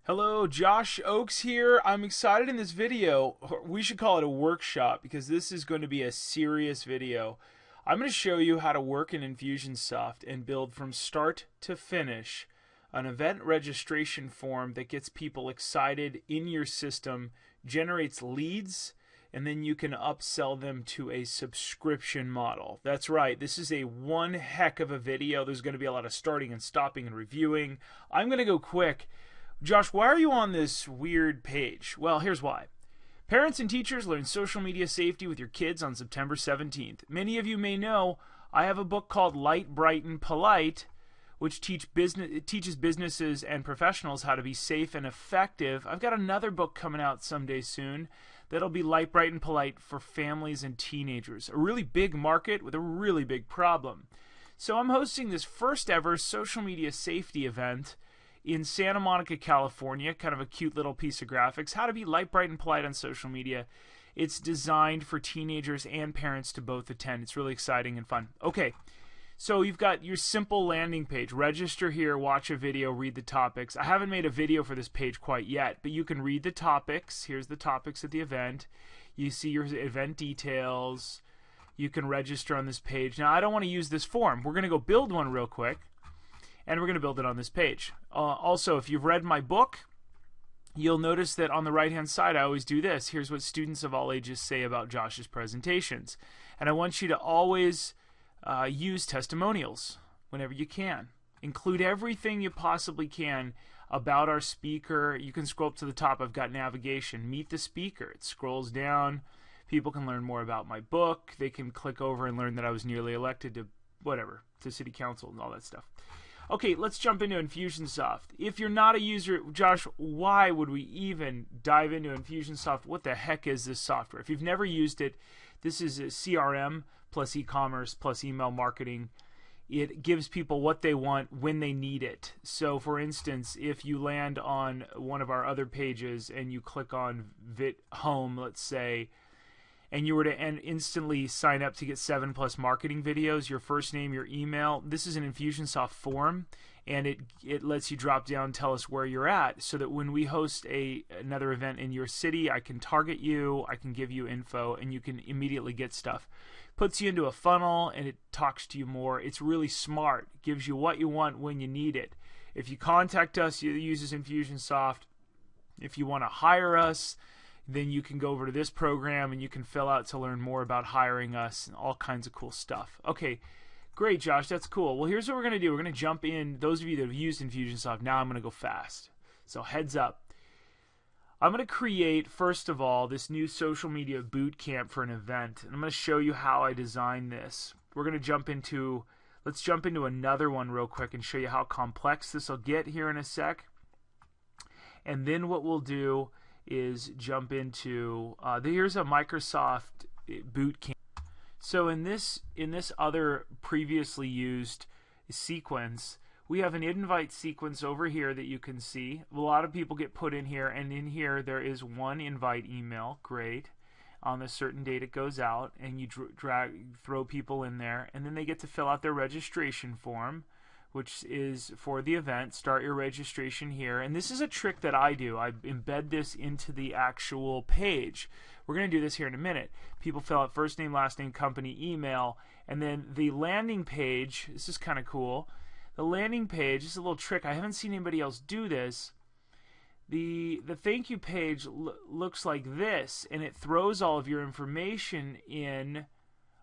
Hello, Josh Oakes here. I'm excited in this video. We should call it a workshop because this is going to be a serious video. I'm going to show you how to work in Infusionsoft and build from start to finish an event registration form that gets people excited in your system, generates leads, and then you can upsell them to a subscription model. That's right, this is a one heck of a video. There's going to be a lot of starting and stopping and reviewing. I'm going to go quick. Josh, why are you on this weird page? Well, here's why. Parents and teachers learn social media safety with your kids on September 17th. Many of you may know I have a book called Light, Bright, and Polite, which teaches businesses and professionals how to be safe and effective. I've got another book coming out someday soon that'll be Light, Bright, and Polite for families and teenagers. A really big market with a really big problem. So I'm hosting this first ever social media safety event in Santa Monica, California. Kind of a cute little piece of graphics. How to be light, bright, and polite on social media. It's designed for teenagers and parents to both attend. It's really exciting and fun. Okay, so you've got your simple landing page. Register here, watch a video, read the topics. I haven't made a video for this page quite yet, but you can read the topics. Here's the topics at the event. You see your event details. You can register on this page. Now, I don't want to use this form. We're going to go build one real quick, and we're going to build it on this page. Also, if you've read my book, you'll notice that on the right-hand side, I always do this. Here's what students of all ages say about Josh's presentations. And I want you to always use testimonials whenever you can. Include everything you possibly can about our speaker. You can scroll up to the top. I've got navigation. Meet the speaker. It scrolls down. People can learn more about my book. They can click over and learn that I was nearly elected to whatever, to city council and all that stuff. Okay, let's jump into Infusionsoft. If you're not a user, Josh, why would we even dive into Infusionsoft? What the heck is this software? If you've never used it, this is a CRM plus e-commerce plus email marketing. It gives people what they want when they need it. So, for instance, if you land on one of our other pages and you click on Home, let's say, and you were to instantly sign up to get 7+ marketing videos, your first name, your email. This is an Infusionsoft form, and it lets you drop down, tell us where you're at, so that when we host another event in your city, I can target you, I can give you info, and you can immediately get stuff. Puts you into a funnel, and it talks to you more. It's really smart. It gives you what you want when you need it. If you contact us, it uses Infusionsoft. If you want to hire us, then you can go over to this program and you can fill out to learn more about hiring us and all kinds of cool stuff. Okay, great, Josh. That's cool. Well, here's what we're going to do. We're going to jump in. Those of you that have used Infusionsoft, now I'm going to go fast. So heads up. I'm going to create, first of all, this new social media boot camp for an event. And I'm going to show you how I designed this. We're going to jump into, let's jump into another one real quick and show you how complex this will get here in a sec. And then what we'll do is jump into here's a Microsoft boot camp. So in this other previously used sequence, we have an invite sequence over here that you can see. A lot of people get put in here, and in here there is one invite email. Great. On a certain date it goes out, and you throw people in there, and then they get to fill out their registration form, which is for the event. Start your registration here. And this is a trick that I do. I embed this into the actual page. We're going to do this here in a minute. People fill out first name, last name, company, email, and then the landing page. This is kind of cool. The landing page, this is a little trick. I haven't seen anybody else do this. The thank you page looks like this, and it throws all of your information in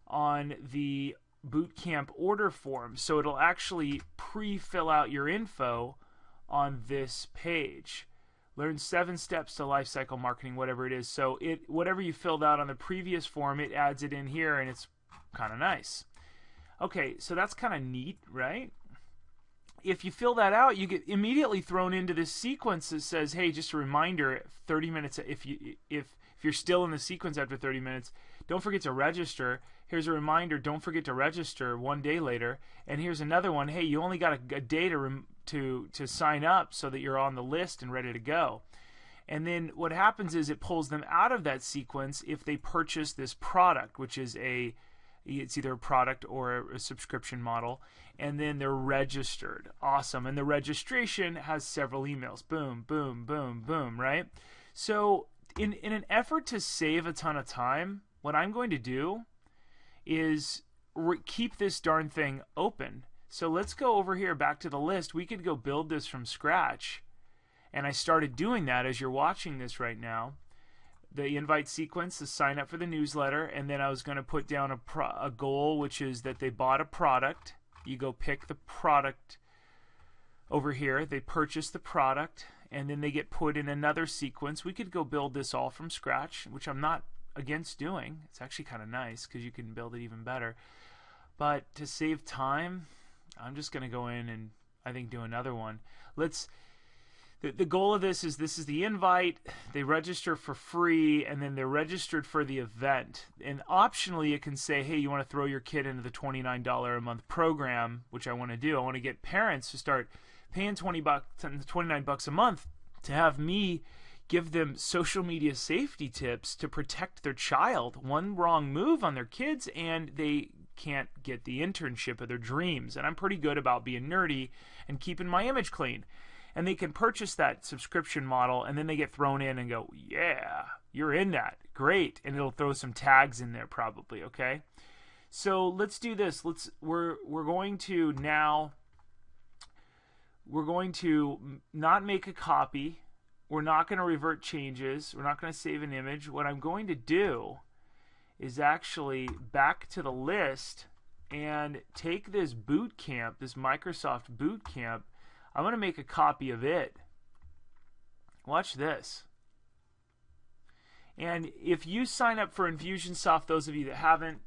on the bootcamp order form, so it'll actually pre-fill out your info on this page. Learn 7 steps to lifecycle marketing, whatever it is. So whatever you filled out on the previous form, it adds it in here, and it's kind of nice. Okay, so that's kind of neat, right? If you fill that out, you get immediately thrown into this sequence that says, hey, just a reminder, 30 minutes, if you're still in the sequence after 30 minutes, don't forget to register. Here's a reminder, don't forget to register 1 day later. And here's another one, hey, you only got a day to sign up so that you're on the list and ready to go. And then what happens is it pulls them out of that sequence if they purchase this product, which is a It's either a product or a subscription model. And then they're registered. Awesome. And the registration has several emails. Boom, boom, boom, boom, right? So in an effort to save a ton of time, what I'm going to do is keep this darn thing open. So let's go over here back to the list. We could go build this from scratch. And I started doing that as you're watching this right now. The invite sequence, the sign up for the newsletter, and then I was going to put down a goal, which is that they bought a product. You go pick the product over here. They purchase the product, and then they get put in another sequence. We could go build this all from scratch, which I'm not against doing. It's actually kind of nice because you can build it even better. But to save time, I'm just going to go in and I think do another one. The goal of this is the invite. They register for free, and then they're registered for the event. And optionally, it can say, hey, you want to throw your kid into the $29 a month program, which I want to do. I want to get parents to start paying $29 a month to have me give them social media safety tips to protect their child. One wrong move on their kids, and they can't get the internship of their dreams. And I'm pretty good about being nerdy and keeping my image clean. And they can purchase that subscription model, and then they get thrown in and go, yeah, you're in that. Great. And it'll throw some tags in there probably, okay? So let's do this. We're going to not make a copy. We're not going to revert changes. We're not going to save an image. What I'm going to do is actually back to the list and take this boot camp, this Microsoft boot camp. I'm going to make a copy of it. Watch this. And if you sign up for Infusionsoft, those of you that haven't,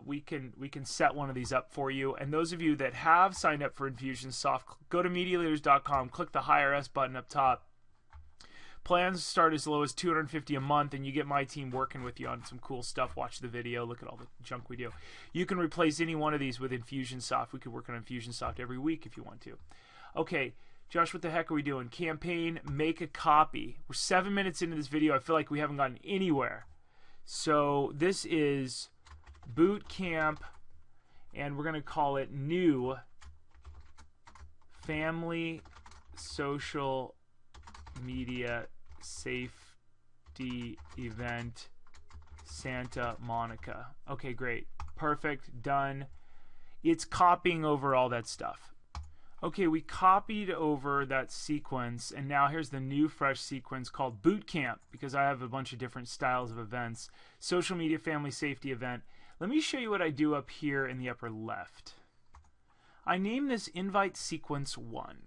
we can set one of these up for you. And those of you that have signed up for Infusionsoft, go to MediaLeaders.com, click the Hire Us button up top. Plans start as low as $250 a month, and you get my team working with you on some cool stuff. Watch the video. Look at all the junk we do. You can replace any one of these with Infusionsoft. We could work on Infusionsoft every week if you want to. Okay, Josh, what the heck are we doing? Campaign, make a copy. We're 7 minutes into this video. I feel like we haven't gotten anywhere. So this is boot camp, and we're going to call it New Family Social Media Safety Event Santa Monica. Okay, great. Perfect. Done. It's copying over all that stuff. Okay, we copied over that sequence, and now here's the new fresh sequence called Boot Camp, because I have a bunch of different styles of events. Social Media Family Safety Event. Let me show you what I do up here in the upper left. I name this Invite Sequence 1.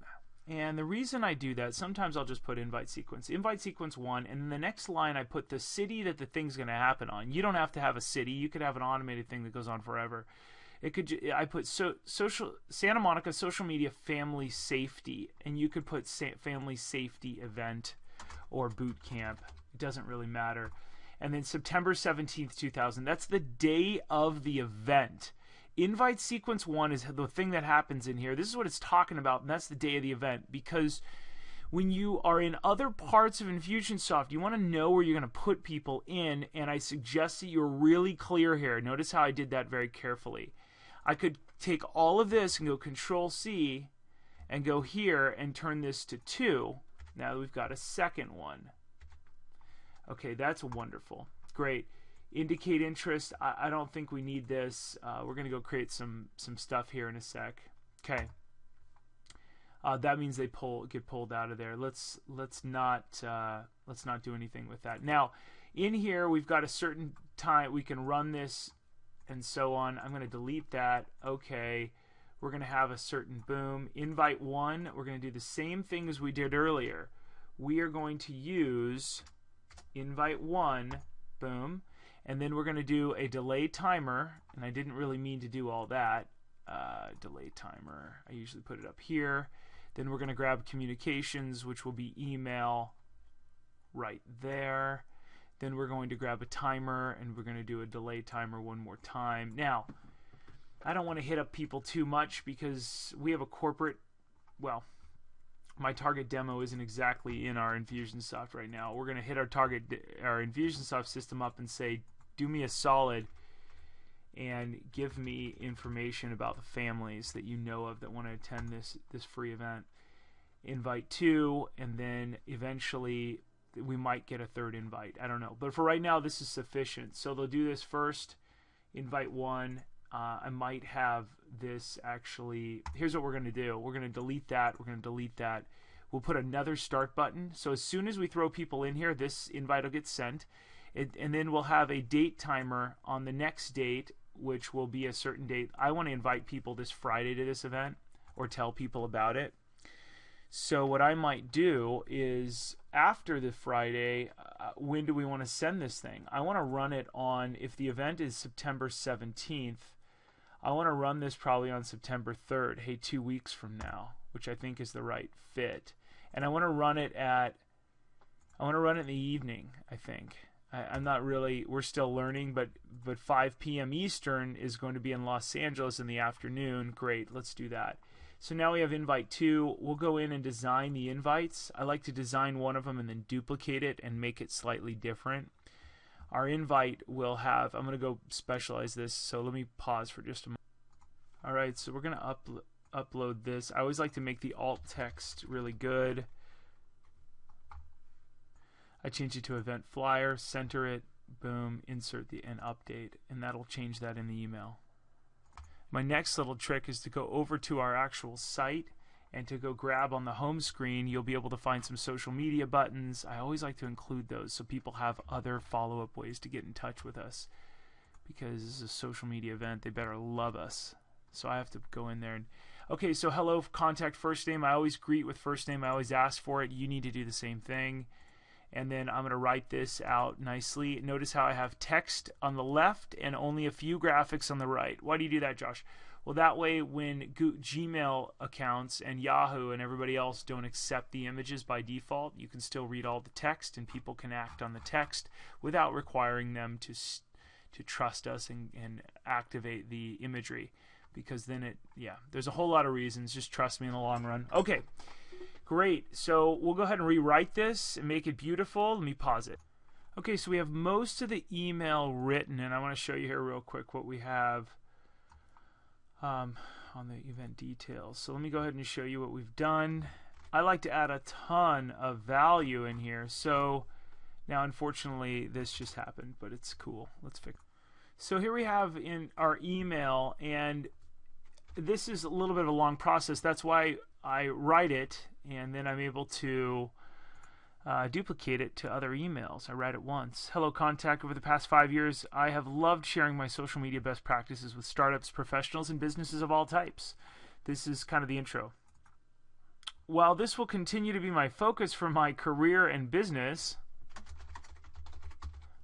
And the reason I do that, sometimes I'll just put Invite Sequence 1, and in the next line I put the city that the thing's going to happen on. You don't have to have a city. You could have an automated thing that goes on forever. I put Santa Monica Social Media Family Safety, and you could put Family Safety Event or Boot Camp. It doesn't really matter. And then September 17th, 2000. That's the day of the event. Invite Sequence 1 is the thing that happens in here. This is what it's talking about, and that's the day of the event. Because when you are in other parts of Infusionsoft, you want to know where you're going to put people in, and I suggest that you're really clear here. Notice how I did that very carefully. I could take all of this and go Control-C and go here and turn this to 2. Now we've got a second one. Okay, that's wonderful. Great. Indicate interest. I don't think we need this. We're going to go create some stuff here in a sec. Okay. That means they get pulled out of there. Let's not do anything with that. Now, in here we've got a certain time we can run this and so on. I'm going to delete that. Okay. We're going to have a certain boom. Invite 1. We're going to do the same thing as we did earlier. We are going to use invite 1. Boom. And then we're going to do a delay timer. And I didn't really mean to do all that. Delay timer. I usually put it up here. Then we're going to grab communications, which will be email right there. Then we're going to grab a timer, and we're going to do a delay timer one more time. Now, I don't want to hit up people too much because we have a corporate, well, my target demo isn't exactly in our Infusionsoft right now. We're going to hit our Infusionsoft system up and say, do me a solid and give me information about the families that you know of that want to attend this free event. Invite 2, and then eventually we might get a third invite. I don't know. But for right now, this is sufficient. So they'll do this first, invite 1. I might have this actually. Here's what we're going to do. We're going to delete that. We're going to delete that. We'll put another start button. So as soon as we throw people in here, this invite will get sent. And then we'll have a date timer on the next date, which will be a certain date. I want to invite people this Friday to this event or tell people about it. So what I might do is after the Friday, when do we want to send this thing? I want to run it on, if the event is September 17th, I want to run this probably on September 3rd, hey, 2 weeks from now, which I think is the right fit. And I want to run it in the evening, I think. I'm not really, we're still learning, but 5 p.m. Eastern is going to be in Los Angeles in the afternoon. Great, let's do that. So now we have invite 2. We'll go in and design the invites. I like to design one of them and then duplicate it and make it slightly different. Our invite will have, I'm going to go specialize this, so let me pause for just a moment. All right, so we're going to upload this. I always like to make the alt text really good. I change it to event flyer, center it, boom, insert the and update, and that'll change that in the email. My next little trick is to go over to our actual site and to go grab on the home screen. You'll be able to find some social media buttons. I always like to include those so people have other follow-up ways to get in touch with us, because this is a social media event. They better love us. So I have to go in there and, okay, so hello, contact first name. I always greet with first name. I always ask for it. You need to do the same thing. And then I'm going to write this out nicely. Notice how I have text on the left and only a few graphics on the right. Why do you do that, Josh? Well, that way when Gmail accounts and Yahoo and everybody else don't accept the images by default, you can still read all the text and people can act on the text without requiring them to trust us and activate the imagery. Because then there's a whole lot of reasons. Just trust me in the long run. Okay. Great, so we'll go ahead and rewrite this and make it beautiful. Let me pause it. Okay, so we have most of the email written, and I want to show you here real quick what we have on the event details. So let me go ahead and show you what we've done. I like to add a ton of value in here. So now, unfortunately, this just happened, but it's cool. Let's fix it. So here we have in our email, and this is a little bit of a long process. That's why I write it, and then I'm able to duplicate it to other emails. I write it once. Hello, contact. Over the past 5 years, I have loved sharing my social media best practices with startups, professionals, and businesses of all types. This is kind of the intro. While this will continue to be my focus for my career and business,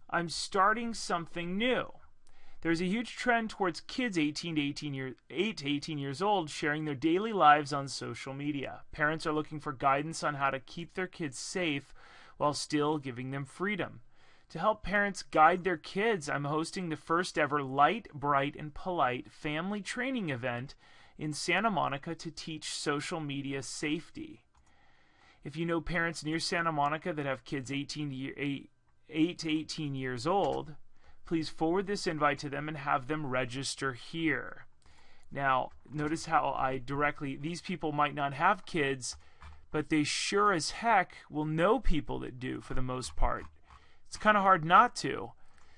I'm starting something new. There's a huge trend towards kids 8 to 18 years old sharing their daily lives on social media. Parents are looking for guidance on how to keep their kids safe while still giving them freedom. To help parents guide their kids, I'm hosting the first ever Light, Bright, and Polite family training event in Santa Monica to teach social media safety. If you know parents near Santa Monica that have kids 8 to 18 years old, please forward this invite to them and have them register here. Now, notice how these people might not have kids, but they sure as heck will know people that do for the most part. It's kind of hard not to.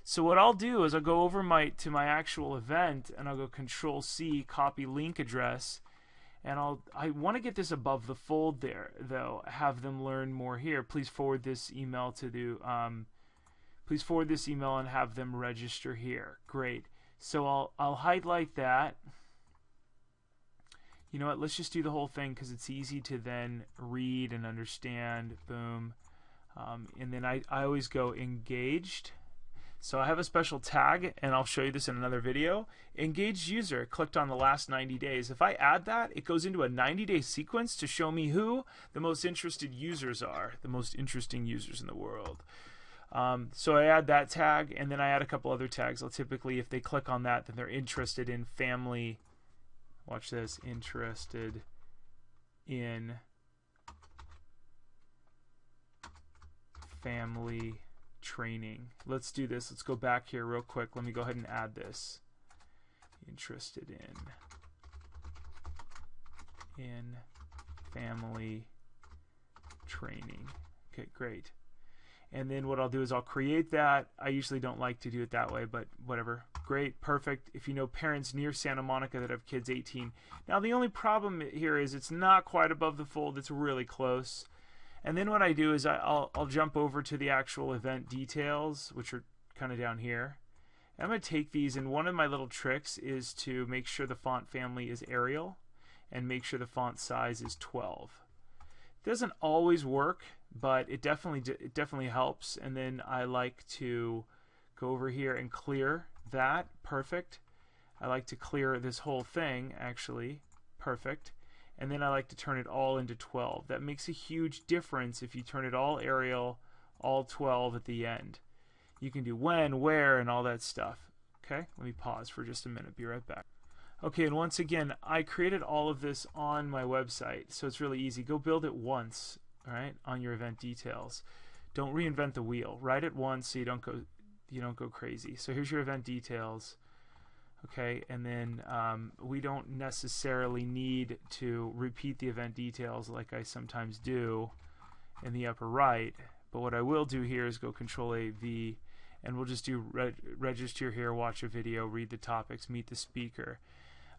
So what I'll do is I'll go over to my actual event and I'll go Control-C, copy link address, and I want to get this above the fold there, though. Have them learn more here. Please forward this email Please forward this email and have them register here. Great. So I'll highlight that. You know what? Let's just do the whole thing because it's easy to then read and understand. Boom. And then I always go engaged. So I have a special tag, and I'll show you this in another video. Engaged user clicked on the last 90 days. If I add that, it goes into a 90-day sequence to show me who the most interested users are, the most interesting users in the world. So I add that tag, and then I add a couple other tags. I'll typically, if they click on that, then they're interested in family. Watch this. Interested in family training. Let's do this. Let's go back here real quick. Let me go ahead and add this. interested in family training. Okay, great. And then what I'll do is I'll create that. I usually don't like to do it that way, but whatever. Great, perfect. If you know parents near Santa Monica that have kids 18. Now the only problem here is it's not quite above the fold. It's really close. And then what I do is I'll jump over to the actual event details, which are kind of down here. And I'm going to take these, and one of my little tricks is to make sure the font family is Arial and make sure the font size is 12. It doesn't always work, but it definitely helps. And then I like to go over here and clear that. Perfect. I like to clear this whole thing, actually. Perfect. And then I like to turn it all into 12. That makes a huge difference if you turn it all Arial, all 12 at the end. You can do when, where, and all that stuff. Okay, let me pause for just a minute. Be right back. Okay, and once again, I created all of this on my website, so it's really easy. Go build it once, all right, on your event details. Don't reinvent the wheel. Write it once so you don't go crazy. So here's your event details. Okay, and then we don't necessarily need to repeat the event details like I sometimes do in the upper right. But what I will do here is go Control-A-V, and we'll just do register here, watch a video, read the topics, meet the speaker.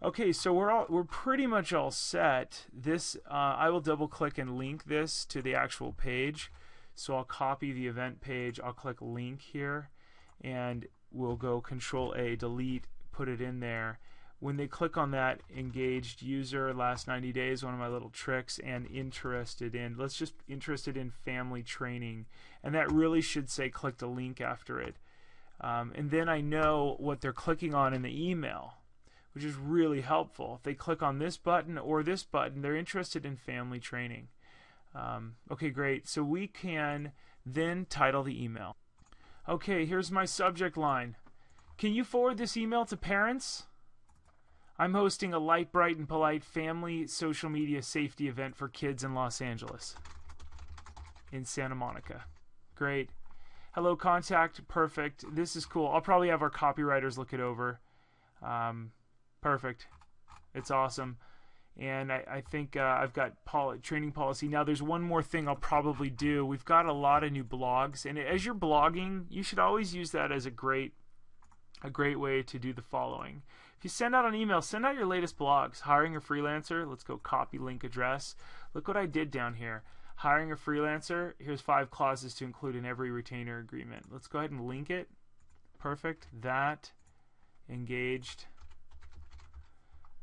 Okay, so we're pretty much all set. This I will double click and link this to the actual page. So I'll copy the event page. I'll click link here, and we'll go Control-A, delete, put it in there. When they click on that, engaged user, last 90 days, one of my little tricks, and interested in, let's just interested in family training. And that really should say click the link after it. And then I know what they're clicking on in the email, which is really helpful. If they click on this button or this button, they're interested in family training. Okay, great. So we can then title the email. Okay, here's my subject line. Can you forward this email to parents? I'm hosting a light, bright, and polite family social media safety event for kids in Los Angeles. In Santa Monica. Great. Hello, contact. Perfect. This is cool. I'll probably have our copywriters look it over. Perfect. It's awesome. And I think I've got training policy. Now, there's one more thing I'll probably do. We've got a lot of new blogs. And as you're blogging, you should always use that as a great way to do the following. If you send out an email, send out your latest blogs. Hiring a freelancer. Let's go copy link address. Look what I did down here. Hiring a freelancer. Here's 5 clauses to include in every retainer agreement. Let's go ahead and link it. Perfect. That. Engaged.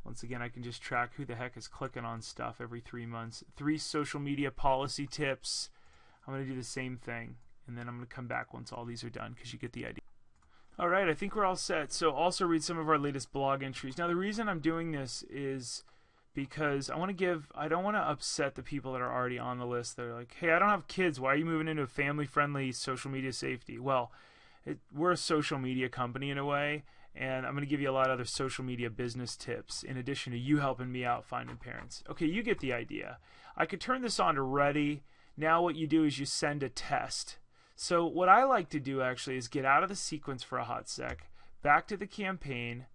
Once again, I can just track who the heck is clicking on stuff every 3 months. 3 social media policy tips. I'm going to do the same thing. And then I'm going to come back once all these are done because you get the idea. All right, I think we're all set. So also read some of our latest blog entries. Now the reason I'm doing this is because I don't want to upset the people that are already on the list. They're like, hey, I don't have kids. Why are you moving into a family-friendly social media safety? Well, we're a social media company in a way, and I'm going to give you a lot of other social media business tips in addition to you helping me out finding parents. Okay, you get the idea. I could turn this on to ready. Now what you do is you send a test. So what I like to do actually is get out of the sequence for a hot sec, back to the campaign.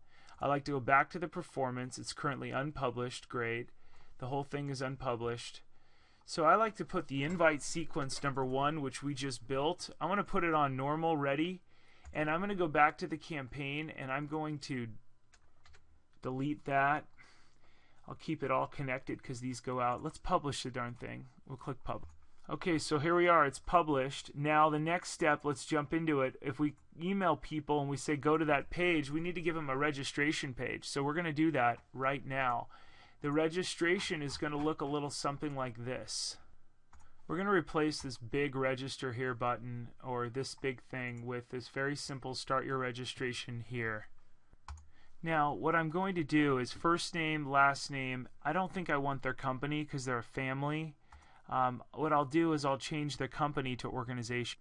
I like to go back to the performance. It's currently unpublished. Great. The whole thing is unpublished. So I like to put the invite sequence number 1, which we just built. I'm going to put it on normal, ready, and I'm going to go back to the campaign, and I'm going to delete that. I'll keep it all connected because these go out. Let's publish the darn thing. We'll click publish. Okay, so here we are. It's published. Now the next step, let's jump into it. If we email people and we say go to that page, we need to give them a registration page. So we're going to do that right now. The registration is going to look a little something like this. We're going to replace this big register here button or this big thing with this very simple start your registration here. Now what I'm going to do is first name, last name. I don't think I want their company because they're a family. What I'll do is I'll change the company to organization.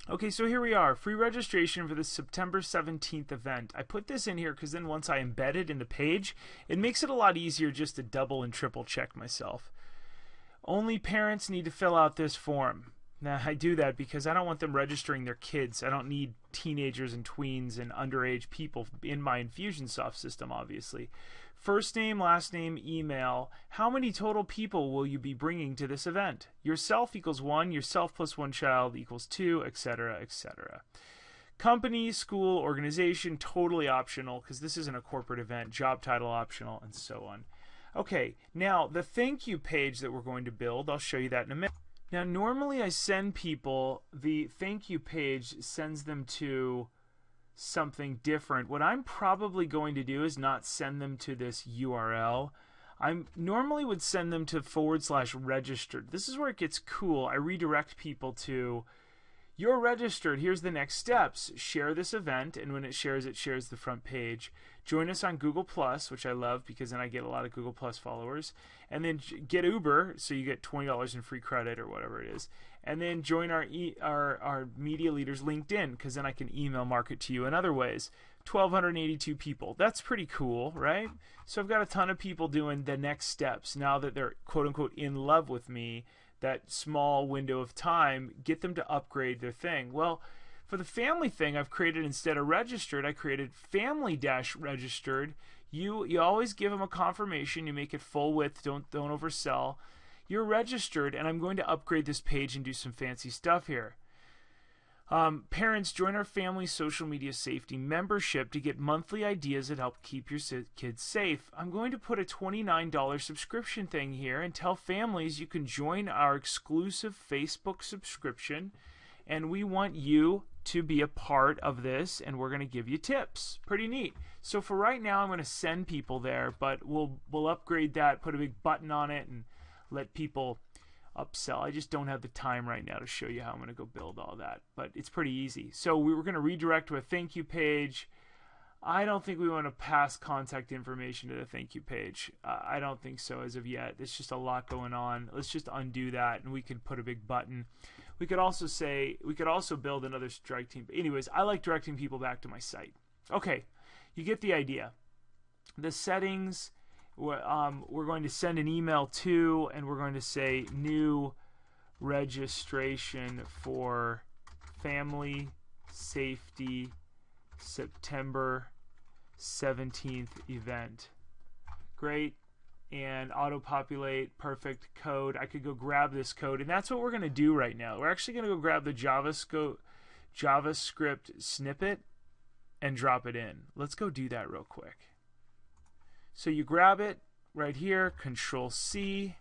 Okay, so here we are. Free registration for the September 17th event. I put this in here because then once I embed it in the page, it makes it a lot easier just to double and triple check myself. Only parents need to fill out this form. Now, I do that because I don't want them registering their kids. I don't need teenagers and tweens and underage people in my Infusionsoft system, obviously. First name, last name, email. How many total people will you be bringing to this event? Yourself equals 1, yourself plus 1 child equals 2, etc., etc. Company, school, organization, totally optional because this isn't a corporate event. Job title optional, and so on. Okay, now the thank you page that we're going to build, I'll show you that in a minute. Now, normally I send people, the thank you page sends them to something different. What I'm probably going to do is not send them to this URL. I normally would send them to /registered. This is where it gets cool. I redirect people to, you're registered, here's the next steps. Share this event, and when it shares the front page. Join us on Google+, which I love because then I get a lot of Google+ followers. And then get Uber, so you get $20 in free credit or whatever it is. And then join our media leaders LinkedIn, because then I can email market to you in other ways. 1,282 people. That's pretty cool, right? So I've got a ton of people doing the next steps now that they're quote-unquote in love with me. That small window of time, get them to upgrade their thing. Well, for the family thing, I've created, instead of registered, I created family-registered. You always give them a confirmation. You make it full width. Don't oversell. You're registered, and I'm going to upgrade this page and do some fancy stuff here. Parents, join our family social media safety membership to get monthly ideas that help keep your kids safe. I'm going to put a $29 subscription thing here and tell families you can join our exclusive Facebook subscription, and we want you to be a part of this, and we're going to give you tips. Pretty neat. So for right now, I'm going to send people there, but we'll upgrade that, put a big button on it, and let people upsell. I just don't have the time right now to show you how I'm going to go build all that, but it's pretty easy. So we were going to redirect to a thank you page. I don't think we want to pass contact information to the thank you page. I don't think so as of yet. There's just a lot going on. Let's just undo that, and we can put a big button. We could also build another strike team. But anyways, I like directing people back to my site. Okay, you get the idea. The settings, we're going to send an email to, and we're going to say new registration for family safety September 17th event. Great. And auto-populate, perfect code. I could go grab this code, and that's what we're going to do right now. We're actually going to go grab the JavaScript snippet and drop it in. Let's go do that real quick. So you grab it right here, Control-C,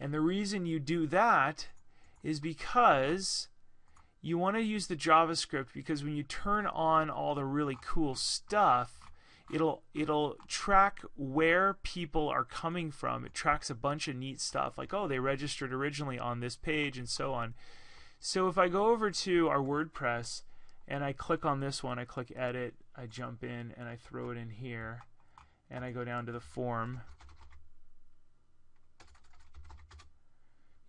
and the reason you do that is because you want to use the JavaScript, because when you turn on all the really cool stuff, it'll track where people are coming from. It tracks a bunch of neat stuff, like, oh, they registered originally on this page and so on. So if I go over to our WordPress and I click on this one, I click edit, I jump in and I throw it in here, and I go down to the form.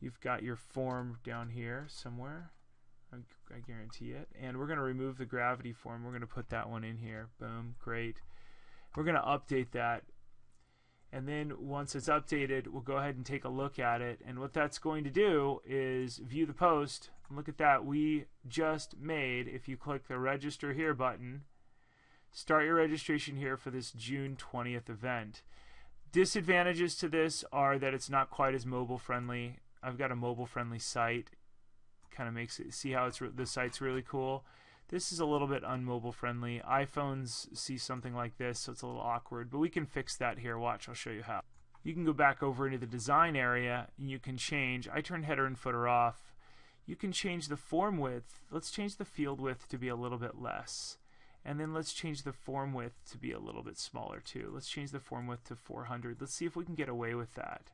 You've got your form down here somewhere. I guarantee it. And we're going to remove the gravity form. We're going to put that one in here. Boom, great. We're going to update that, and then once it's updated, we'll go ahead and take a look at it. And what that's going to do is view the post. And look at that. We just made, if you click the register here button, start your registration here for this June 20th event. Disadvantages to this are that it's not quite as mobile friendly. I've got a mobile friendly site. Kind of makes it, see how the site's really cool. This is a little bit unmobile friendly. iPhones see something like this, so it's a little awkward, but we can fix that here. Watch, I'll show you how. You can go back over into the design area, and you can change. I turned header and footer off. You can change the form width. Let's change the field width to be a little bit less. And then let's change the form width to be a little bit smaller too. Let's change the form width to 400. Let's see if we can get away with that.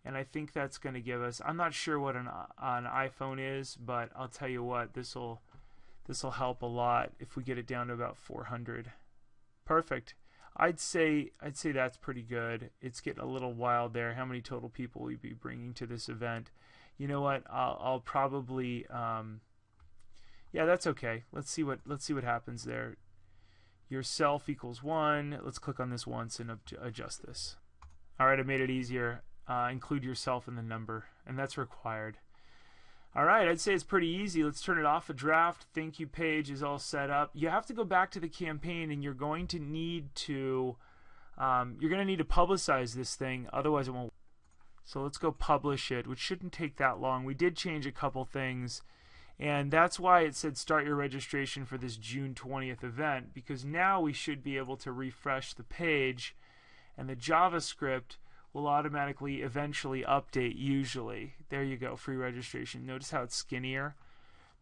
And I think that's going to give us, I'm not sure what an iPhone is, but I'll tell you what, this will help a lot if we get it down to about 400. Perfect. I'd say that's pretty good. It's getting a little wild there. How many total people will we be bringing to this event? You know what? I'll probably yeah, that's okay. Let's see what happens there. Yourself equals 1. Let's click on this once and adjust this. All right, I made it easier. Include yourself in the number, and that's required. All right, I'd say it's pretty easy. Let's turn it off. A draft thank you page is all set up. You have to go back to the campaign, and you're going to need to publicize this thing, otherwise it won't. So let's go publish it, which shouldn't take that long. We did change a couple things, and that's why it said start your registration for this June 20th event, because now we should be able to refresh the page, and the JavaScript will automatically eventually update usually. There you go, free registration. Notice how it's skinnier.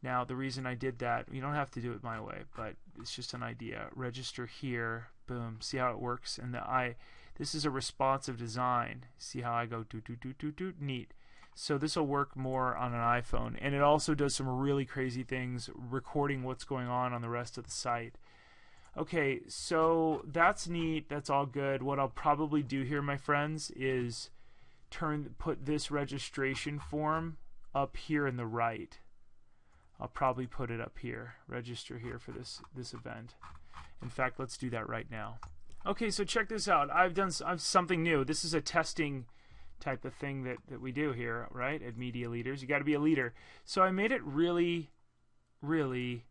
Now the reason I did that, you don't have to do it my way, but it's just an idea. Register here, boom, see how it works? And this is a responsive design. See how I go do do do do do, neat. So this will work more on an iPhone, and it also does some really crazy things, recording what's going on the rest of the site. Okay, so that's neat. That's all good. What I'll probably do here, my friends, is put this registration form up here in the right. I'll probably put it up here. Register here for this event. In fact, let's do that right now. Okay, so check this out. I've something new. This is a testing type of thing that we do here, right? At Media Leaders, you got to be a leader. So I made it really, really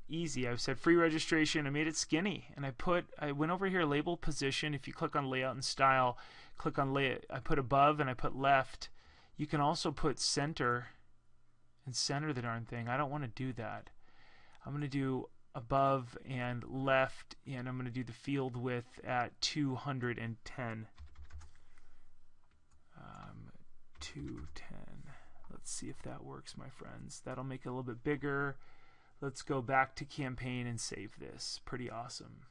easy. I've said free registration. I made it skinny, and I went over here, label position. If you click on layout and style, click on layout. I put above and I put left. You can also put center and center the darn thing. I don't want to do that. I'm going to do above and left, and I'm going to do the field width at 210. 210. Let's see if that works, my friends. That'll make it a little bit bigger. Let's go back to campaign and save this. Pretty awesome.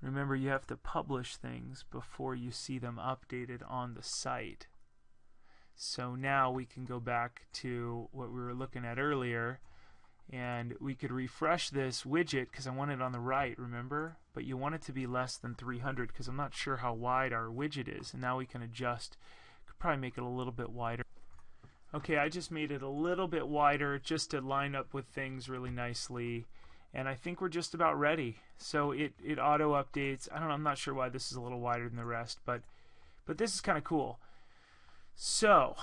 Remember, you have to publish things before you see them updated on the site. So now we can go back to what we were looking at earlier, and we could refresh this widget because I want it on the right, remember? But you want it to be less than 300 because I'm not sure how wide our widget is, and now we can adjust. Could probably make it a little bit wider. Okay, I just made it a little bit wider just to line up with things really nicely, and I think we're just about ready. So it auto updates. I don't know, I'm not sure why this is a little wider than the rest, but this is kind of cool. So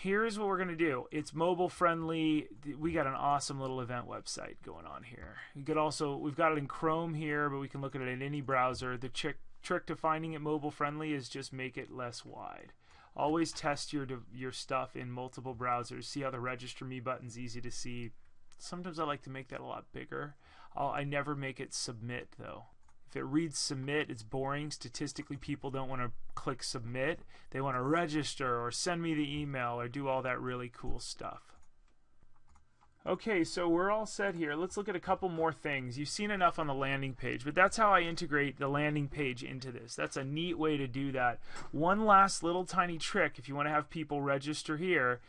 here's what we're going to do. It's mobile friendly. We got an awesome little event website going on here. You could also, we've got it in Chrome here, but we can look at it in any browser. The trick to finding it mobile friendly is just make it less wide. Always test your stuff in multiple browsers. See how the register me button's easy to see. Sometimes I like to make that a lot bigger. I never make it submit though. If it reads submit, it's boring. Statistically, people don't want to click submit. They want to register or send me the email or do all that really cool stuff. Okay, so we're all set here. Let's look at a couple more things. You've seen enough on the landing page, but that's how I integrate the landing page into this. That's a neat way to do that. One last little tiny trick, if you want to have people register here,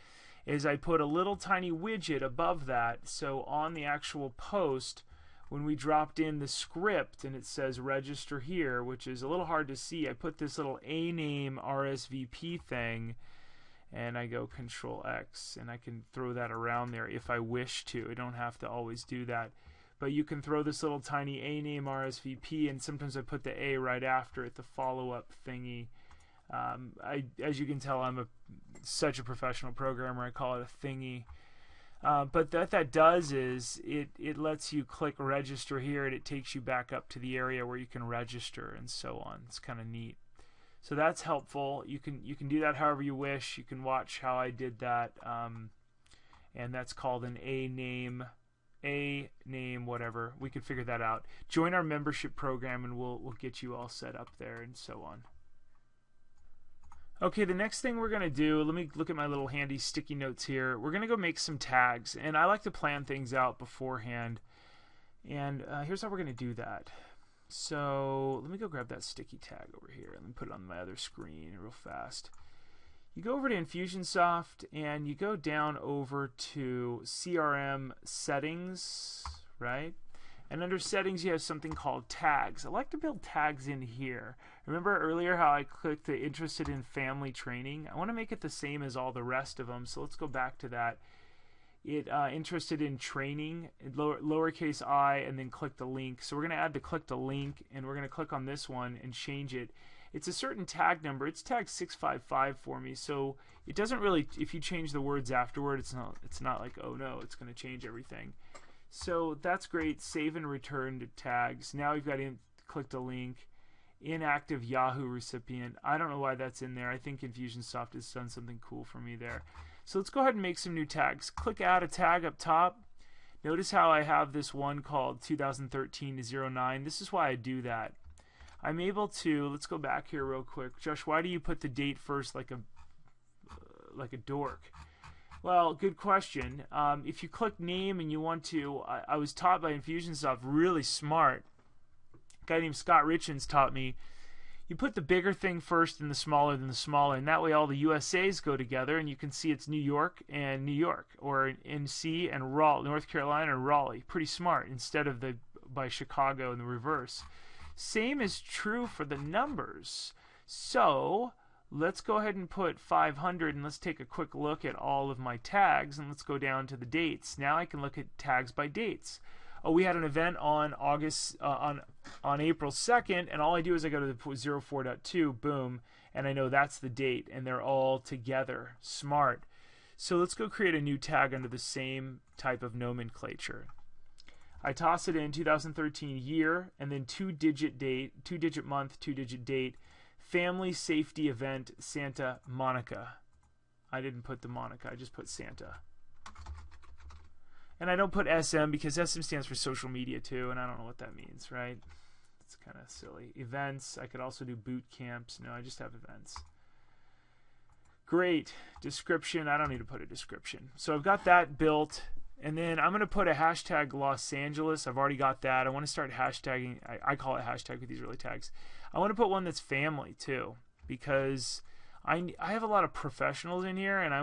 is I put a little tiny widget above that. So on the actual post, when we dropped in the script and it says register here, which is a little hard to see, I put this little a name RSVP thing, and I go Control X, and I can throw that around there if I wish to. I don't have to always do that, but you can throw this little tiny a name RSVP, and sometimes I put the a right after it, the follow-up thingy. As you can tell, I'm such a professional programmer. I call it a thingy. But what that does is it lets you click register here, and it takes you back up to the area where you can register and so on. It's kind of neat. So that's helpful. You can do that however you wish. You can watch how I did that, and that's called an a name whatever. We can figure that out. Join our membership program, and we'll get you all set up there and so on. Okay, the next thing we're going to do, let me look at my little handy sticky notes here. We're going to go make some tags, and I like to plan things out beforehand. And here's how we're going to do that. So let me go grab that sticky tag over here. Let me put it on my other screen real fast. You go over to Infusionsoft, and you go down over to CRM settings, right? And under settings, you have something called tags. I like to build tags in here. Remember earlier how I clicked the interested in family training? I want to make it the same as all the rest of them. So let's go back to that. Interested in training, lowercase I, and then click the link. So we're going to add the click the link, and we're going to click on this one and change it. it's a certain tag number. It's tag 655 for me, so it doesn't really, if you change the words afterward, it's not like, oh no, it's going to change everything. So that's great. Save and return to tags. Now we've got clicked a link. Inactive Yahoo recipient. I don't know why that's in there. I think Infusionsoft has done something cool for me there. So let's go ahead and make some new tags. Click add a tag up top. Notice how I have this one called 2013-09. This is why I do that. I'm able to, let's go back here real quick. Josh, why do you put the date first like a dork? Well, good question. If you click name and you want to, I was taught by Infusionsoft, really smart. A guy named Scott Richens taught me, you put the bigger thing first and the smaller than the smaller, and that way all the USAs go together and you can see it's New York and New York, or NC and Raleigh, North Carolina and Raleigh. Pretty smart, instead of by Chicago in the reverse. Same is true for the numbers. So let's go ahead and put 500, and let's take a quick look at all of my tags, and let's go down to the dates. Now I can look at tags by dates. Oh, we had an event on April 2nd, and all I do is I go to the 04.2, boom, and I know that's the date, and they're all together. Smart. So let's go create a new tag under the same type of nomenclature. I toss it in 2013 year, and then 2-digit date, 2-digit month, 2-digit date. Family Safety Event Santa Monica. I didn't put the Monica, I just put Santa. And I don't put SM because SM stands for social media too, and I don't know what that means, right? It's kind of silly. Events, I could also do boot camps. No, I just have events. Great. Description, I don't need to put a description. So I've got that built, and then I'm going to put a hashtag Los Angeles. I've already got that. I want to start hashtagging. I call it hashtag with these early tags. I want to put one that's family too, because I have a lot of professionals in here, and I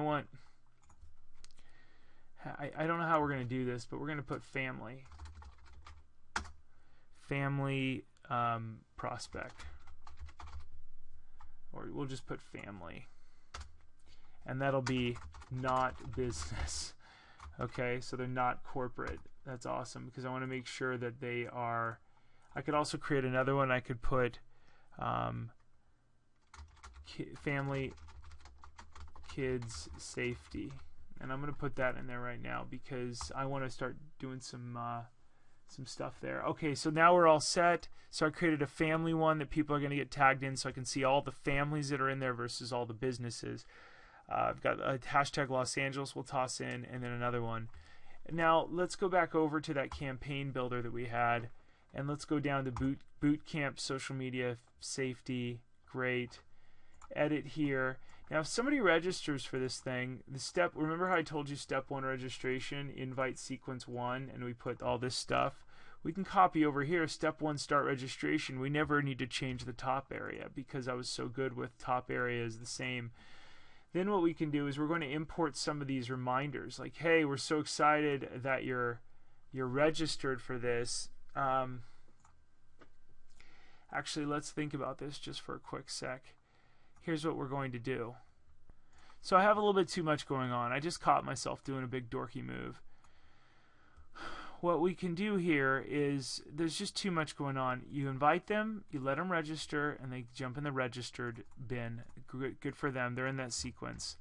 don't know how we're going to do this, but we're going to put family prospect, or we'll just put family, and that'll be not business. Okay, so they're not corporate. That's awesome, because I want to make sure that they are. I could also create another one. I could put family kids safety, and I'm going to put that in there right now because I want to start doing some stuff there. Okay, so now we're all set. So I created a family one that people are going to get tagged in, so I can see all the families that are in there versus all the businesses. I've got a hashtag Los Angeles we'll toss in, and then another one. Now let's go back over to that campaign builder that we had, and let's go down to boot camp social media safety. Great. Edit here. Now if somebody registers for this thing, remember how I told you step 1 registration, invite sequence 1, and we put all this stuff? We can copy over here, step 1 start registration. We never need to change the top area because I was so good with top area is the same. Then what we can do is we're going to import some of these reminders, like, hey, we're so excited that you're registered for this. Actually, let's think about this just for a quick sec. Here's what we're going to do. So I have a little bit too much going on. I just caught myself doing a big dorky move. What we can do here is there's just too much going on. You invite them, you let them register, and they jump in the registered bin. Good for them. They're in that sequence.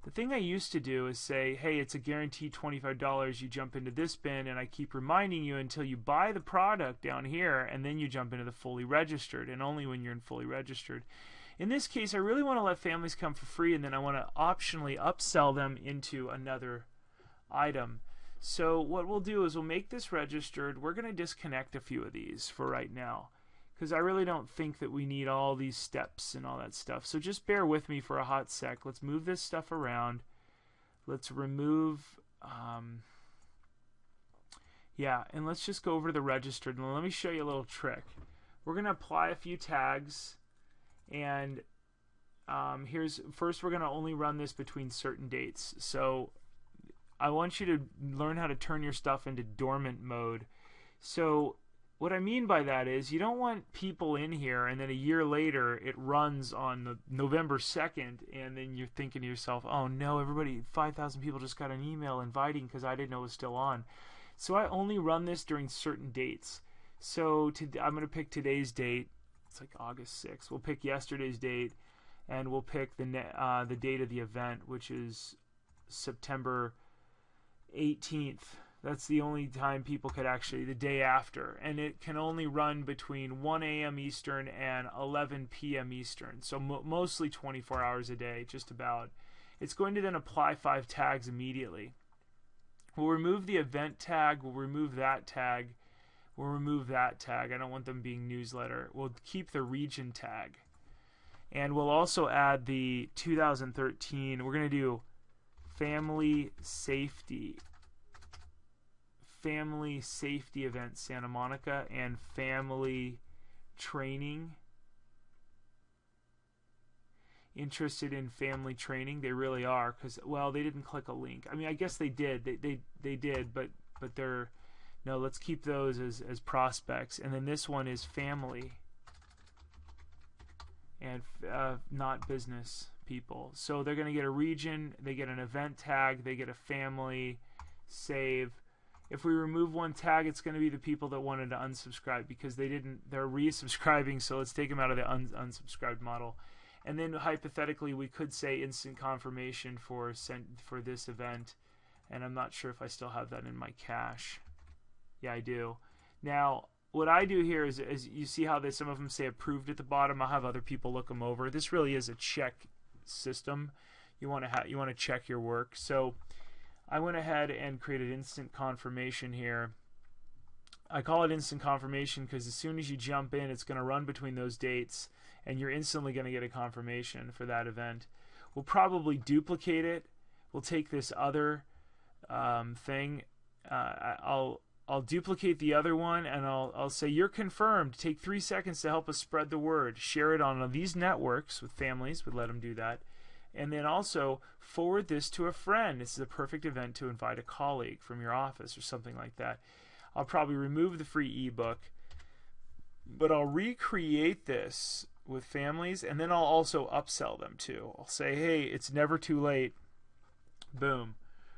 The thing I used to do is say, hey, it's a guaranteed $25. You jump into this bin, and I keep reminding you until you buy the product down here, and then you jump into the fully registered, and only when you're in fully registered. In this case, I really want to let families come for free, and then I want to optionally upsell them into another item. So what we'll do is we'll make this registered. We're going to disconnect a few of these for right now, because I really don't think that we need all these steps and all that stuff. So just bear with me for a hot sec. Let's move this stuff around. Let's remove, yeah, and let's just go over to the registered. And let me show you a little trick. We're going to apply a few tags, and first we're going to only run this between certain dates. So I want you to learn how to turn your stuff into dormant mode. So what I mean by that is you don't want people in here and then a year later it runs on November 2nd, and then you're thinking to yourself, oh no, 5,000 people just got an email inviting because I didn't know it was still on. So I only run this during certain dates. So I'm going to pick today's date, it's like August 6th. We'll pick yesterday's date, and we'll pick the date of the event, which is September 18th. That's the only time people could actually, the day after. And it can only run between 1 a.m. Eastern and 11 p.m. Eastern. So mostly 24 hours a day, just about. It's going to then apply 5 tags immediately. We'll remove the event tag. We'll remove that tag. We'll remove that tag. I don't want them being newsletter. We'll keep the region tag. And we'll also add the 2013. We're going to do family safety event Santa Monica and family training. Interested in family training? They really are, because, well, they didn't click a link. I mean, I guess they did. They did, but they're, no, let's keep those as prospects. And then this one is family and not business people. So they're going to get a region, they get an event tag, they get a family, save. If we remove one tag, it's going to be the people that wanted to unsubscribe because they're resubscribing, so let's take them out of the unsubscribed model. And then hypothetically, we could say instant confirmation for this event, and I'm not sure if I still have that in my cache. Yeah, I do. Now, what I do here is you see how some of them say approved at the bottom. I'll have other people look them over. This really is a check system. You want to check your work. So I went ahead and created instant confirmation here. I call it instant confirmation because as soon as you jump in, it's going to run between those dates, and you're instantly going to get a confirmation for that event. We'll probably duplicate it. We'll take this other thing. I'll duplicate the other one, and I'll say you're confirmed. Take 3 seconds to help us spread the word. Share it on these networks with families. We'd let them do that. And then also forward this to a friend. This is a perfect event to invite a colleague from your office or something like that. I'll probably remove the free ebook, but I'll recreate this with families, and then I'll also upsell them too. I'll say, hey, it's never too late. Boom.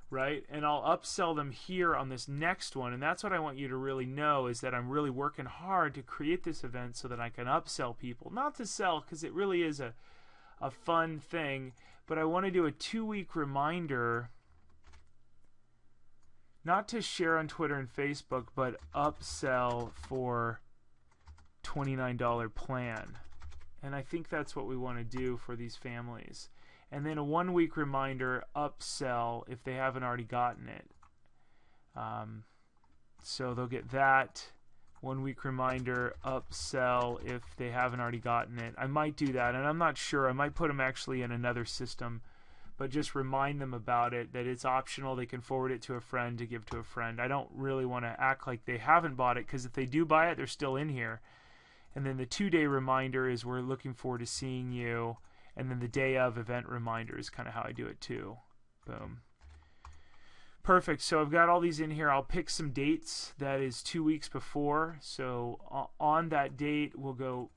Right? And I'll upsell them here on this next one, and that's what I want you to really know, is that I'm really working hard to create this event so that I can upsell people. Not to sell, because it really is a fun thing, but I want to do a 2-week reminder, not to share on Twitter and Facebook, but upsell for $29 plan. And I think that's what we want to do for these families. And then a 1-week reminder, upsell if they haven't already gotten it. So they'll get that. 1-week reminder, upsell if they haven't already gotten it. I might do that, and I'm not sure. I might put them actually in another system, but just remind them about it, that it's optional. They can forward it to a friend to give to a friend. I don't really want to act like they haven't bought it, because if they do buy it, they're still in here. And then the 2-day reminder is we're looking forward to seeing you. And then the day of event reminder is kind of how I do it too. Boom. Perfect. So I've got all these in here. I'll pick some dates. That is 2 weeks before. So on that date, we'll go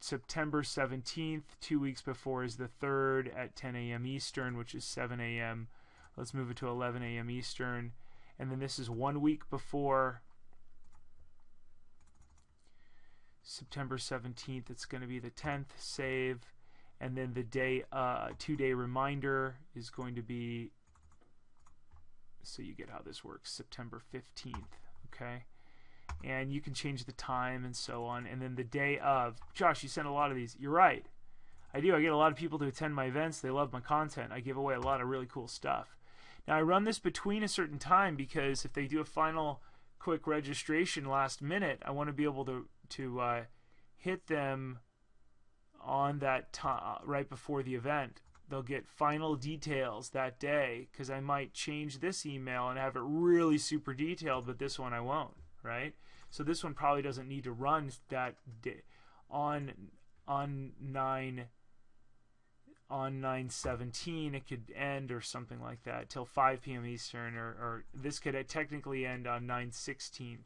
September 17th. 2 weeks before is the 3rd at 10 a.m. Eastern, which is 7 a.m. Let's move it to 11 a.m. Eastern. And then this is 1 week before September 17th. It's going to be the 10th. Save. And then the day, 2-day reminder is going to be, so you get how this works, September 15th, okay? And you can change the time and so on. And then the day of, Josh, you sent a lot of these. You're right. I do. I get a lot of people to attend my events. They love my content. I give away a lot of really cool stuff. Now, I run this between a certain time because if they do a final quick registration last minute, I want to be able to hit them on that time right before the event. They'll get final details that day, because I might change this email and have it really super detailed, but this one I won't, right? So this one probably doesn't need to run that day on 9/17. It could end or something like that till 5 p.m. Eastern, or this could technically end on 9/16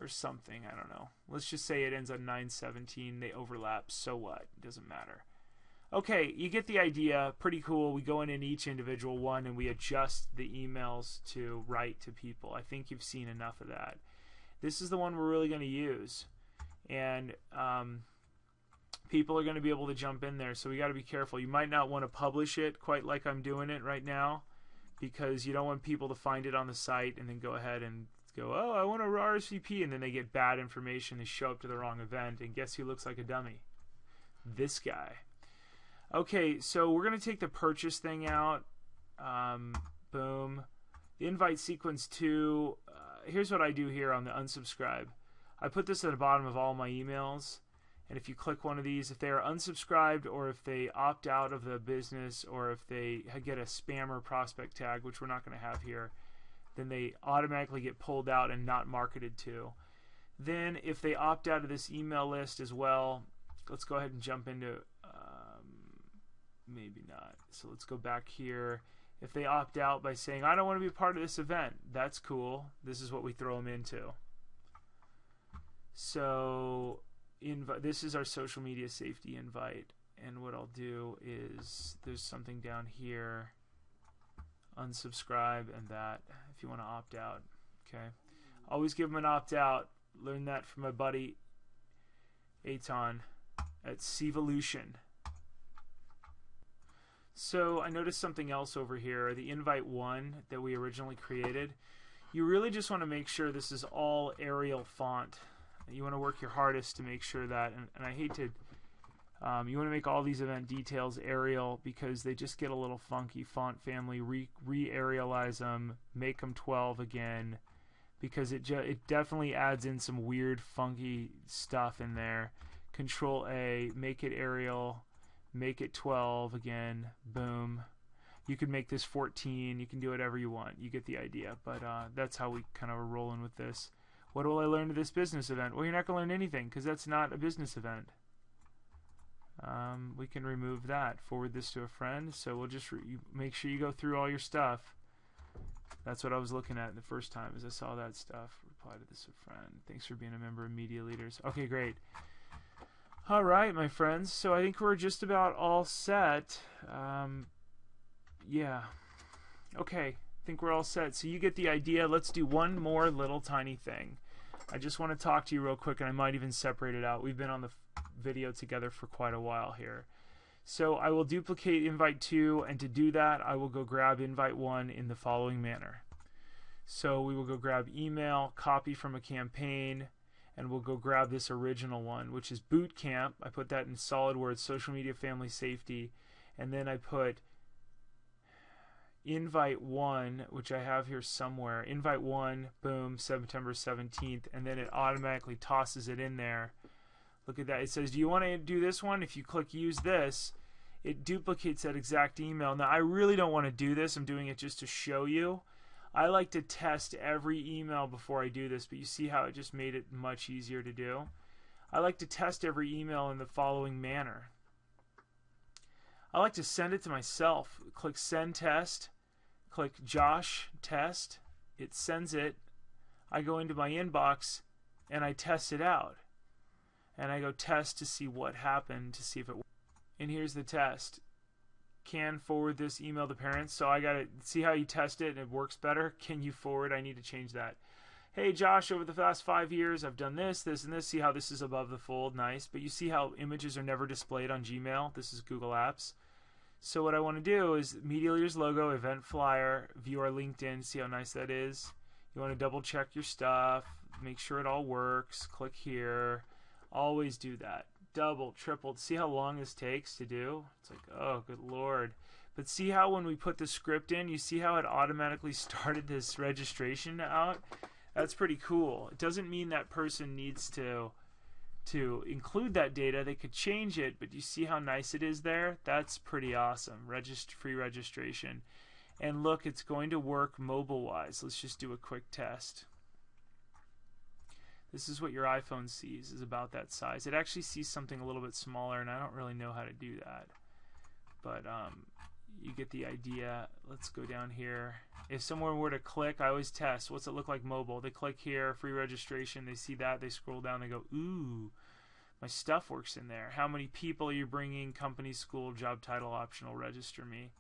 or something. I don't know. Let's just say it ends on 9/17. They overlap. So what? It doesn't matter. Okay, you get the idea. Pretty cool. We go in each individual one and we adjust the emails to write to people. I think you've seen enough of that. This is the one we're really going to use. and people are going to be able to jump in there. So we got to be careful. You might not want to publish it quite like I'm doing it right now, because you don't want people to find it on the site and then go ahead and go, oh, I want to RSVP, and then they get bad information. They show up to the wrong event, and guess who looks like a dummy? This guy. Okay, so we're going to take the purchase thing out. Boom. The invite sequence 2. Here's what I do here on the unsubscribe. I put this at the bottom of all my emails. And if you click one of these, if they are unsubscribed, or if they opt out of the business, or if they get a spammer prospect tag, which we're not going to have here, then they automatically get pulled out and not marketed to. Then if they opt out of this email list as well, let's go ahead and jump into, maybe not. So let's go back here. If they opt out by saying, I don't want to be part of this event, that's cool. This is what we throw them into. So this is our social media safety invite, and what I'll do is there's something down here, unsubscribe, and that if you want to opt out. Okay, always give them an opt out. Learn that from my buddy Aton at Cvolution. So I noticed something else over here, the invite 1 that we originally created. You really just want to make sure this is all Arial font. You want to work your hardest to make sure that, and I hate to, you want to make all these event details Arial, because they just get a little funky. Font family, re-Arialize them, make them 12 again, because it definitely adds in some weird funky stuff in there. Control A, make it Arial, make it 12 again, boom. You could make this 14, you can do whatever you want, you get the idea, but that's how we kind of are rolling with this. What will I learn at this business event? Well, you're not going to learn anything, because that's not a business event. We can remove that. Forward this to a friend. So we'll just make sure you go through all your stuff. That's what I was looking at the first time as I saw that stuff. Reply to this to a friend. Thanks for being a member of Media Leaders. Okay, great. All right, my friends. So I think we're just about all set. Yeah. Okay. I think we're all set. So you get the idea. Let's do one more little tiny thing. I just want to talk to you real quick, and I might even separate it out. We've been on the video together for quite a while here. So I will duplicate invite 2, and to do that I will go grab invite 1 in the following manner. So we will go grab email, copy from a campaign, and we'll go grab this original one, which is boot camp. I put that in solid words, social media family safety, and then I put invite 1, which I have here somewhere. Invite 1, boom, September 17th, and then it automatically tosses it in there. Look at that. It says, do you want to do this one? If you click use this, it duplicates that exact email. Now, I really don't want to do this. I'm doing it just to show you. I like to test every email before I do this, but you see how it just made it much easier to do? I like to test every email in the following manner. I like to send it to myself. Click send test. Click Josh test. It sends it. I go into my inbox and I test it out. And I go test to see what happened, to see if it worked. And here's the test. Can forward this email to parents. So I got to see how you test it and it works better. Can you forward? I need to change that. Hey Josh, over the last 5 years I've done this, this, and this. See how this is above the fold? Nice. But you see how images are never displayed on Gmail? This is Google Apps. So what I want to do is Media Leaders logo, event flyer, view our LinkedIn, see how nice that is. You want to double check your stuff, make sure it all works, click here. Always do that. Double, triple. See how long this takes to do? It's like, oh, good Lord. But see how when we put the script in, you see how it automatically started this registration out? That's pretty cool. It doesn't mean that person needs to include that data. They could change it, but you see how nice it is there? That's pretty awesome. Free registration. And look, it's going to work mobile-wise. Let's just do a quick test. This is what your iPhone sees, is about that size. It actually sees something a little bit smaller, and I don't really know how to do that. But you get the idea. Let's go down here. If someone were to click, I always test. What's it look like mobile? They click here, free registration. They see that. They scroll down. They go, ooh, my stuff works in there. How many people are you bringing? Company, school, job title, optional, register me.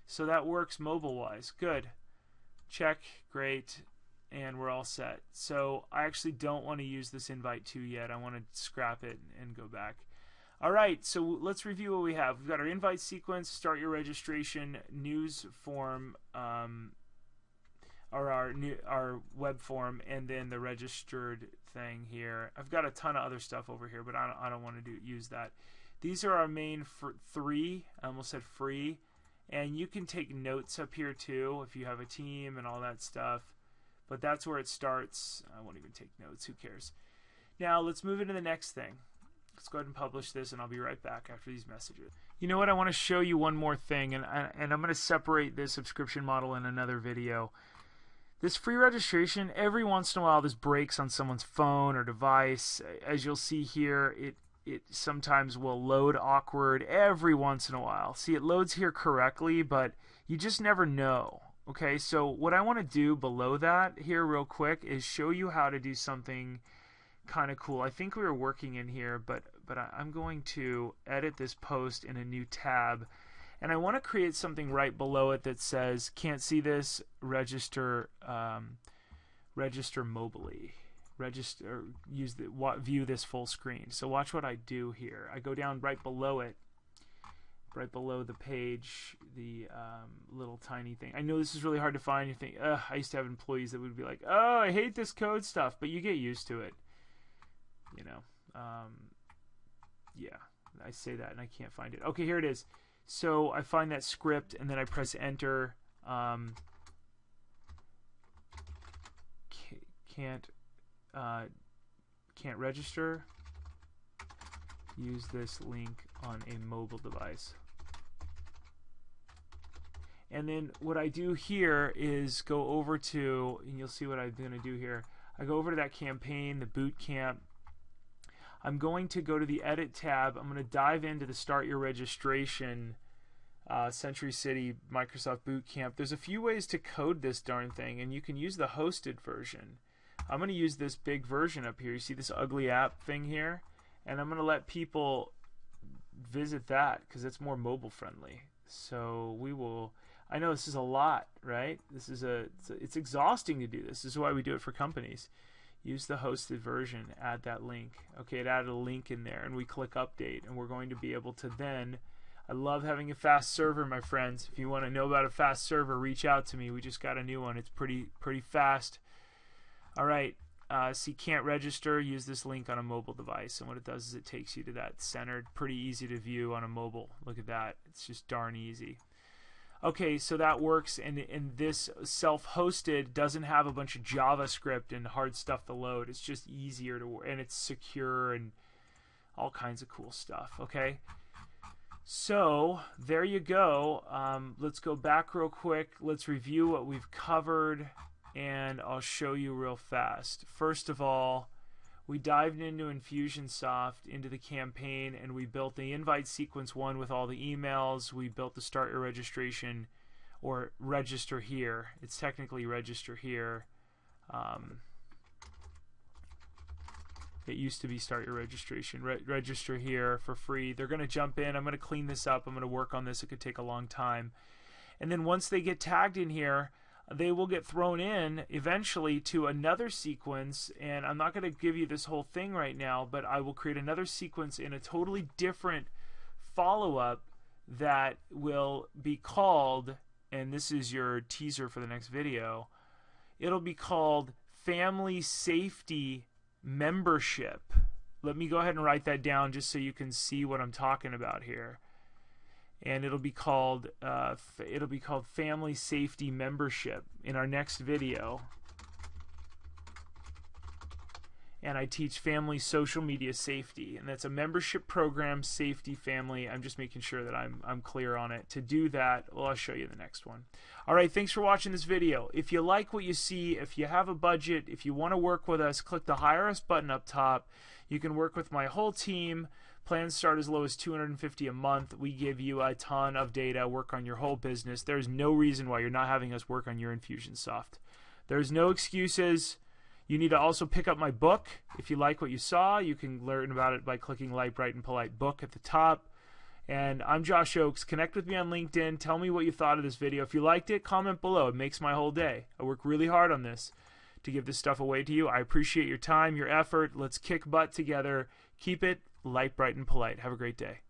So that works mobile-wise. Good. Check. Great. and we're all set. So I actually don't want to use this invite to yet. I want to scrap it and go back. All right, so let's review what we have. We've got our invite sequence, start your registration, news form, or our web form, and then the registered thing here. I've got a ton of other stuff over here, but I don't want to use that. These are our main three. I almost said free. And you can take notes up here too if you have a team and all that stuff. But that's where it starts. I won't even take notes. Who cares? Now let's move into the next thing. Let's go ahead and publish this, and I'll be right back after these messages. You know what? I want to show you one more thing, and I'm going to separate this subscription model in another video. This free registration, every once in a while this breaks on someone's phone or device. As you'll see here, it sometimes will load awkward every once in a while. See, it loads here correctly, but you just never know. Okay, so what I want to do below that here real quick is show you how to do something kind of cool. I think we were working in here, but I'm going to edit this post in a new tab, and I want to create something right below it that says, can't see this, register mobily. Register, view this full screen. So watch what I do here. I go down right below it, right below the page, the little tiny thing. I know this is really hard to find. You think, I used to have employees that would be like, oh, I hate this code stuff, but you get used to it. You know, yeah, I say that and I can't find it. Okay, here it is. So I find that script and then I press enter. Can't register. Use this link on a mobile device. And then what I do here is go over to, and you'll see what I'm going to do here. I go over to that campaign, the boot camp. I'm going to go to the edit tab. I'm going to dive into the start your registration Century City Microsoft Boot Camp. There's a few ways to code this darn thing, and you can use the hosted version. I'm going to use this big version up here. You see this ugly app thing here? And I'm going to let people visit that because it's more mobile friendly. So we will, I know this is a lot, right? This is it's exhausting to do this. This is why we do it for companies. Use the hosted version, add that link. Okay, it added a link in there, and we click update, and we're going to be able to then, I love having a fast server, my friends. If you want to know about a fast server, reach out to me. We just got a new one. It's pretty fast. All right, see, can't register, use this link on a mobile device, and what it does is it takes you to that centered, pretty easy to view on a mobile. Look at that. It's just darn easy. Okay, so that works, and this self-hosted doesn't have a bunch of JavaScript and hard stuff to load. It's just easier to work, and it's secure and all kinds of cool stuff. Okay, so there you go. Let's go back real quick. Let's review what we've covered, and I'll show you real fast. First of all, we dived into Infusionsoft, into the campaign, and we built the invite sequence one with all the emails. We built the start your registration, or register here. It's technically register here. It used to be start your registration. Register here for free. They're going to jump in. I'm going to clean this up. I'm going to work on this. It could take a long time. And then once they get tagged in here, they will get thrown in eventually to another sequence, and I'm not going to give you this whole thing right now, but I will create another sequence in a totally different follow-up that will be called, and this is your teaser for the next video, it'll be called Family Safety Membership. Let me go ahead and write that down just so you can see what I'm talking about here. And it'll be called Family Safety Membership in our next video. And I teach family social media safety, and that's a membership program, safety, family. I'm just making sure that I'm clear on it. To do that, well, I'll show you the next one. All right, thanks for watching this video. If you like what you see, if you have a budget, if you want to work with us, click the Hire Us button up top. You can work with my whole team. Plans start as low as $250 a month. We give you a ton of data, work on your whole business. There's no reason why you're not having us work on your Infusionsoft. There's no excuses. You need to also pick up my book. If you like what you saw, you can learn about it by clicking Light, Bright, and Polite Book at the top. And I'm Josh Oakes. Connect with me on LinkedIn. Tell me what you thought of this video. If you liked it, comment below. It makes my whole day. I work really hard on this to give this stuff away to you. I appreciate your time, your effort. Let's kick butt together. Keep it light, bright, and polite. Have a great day.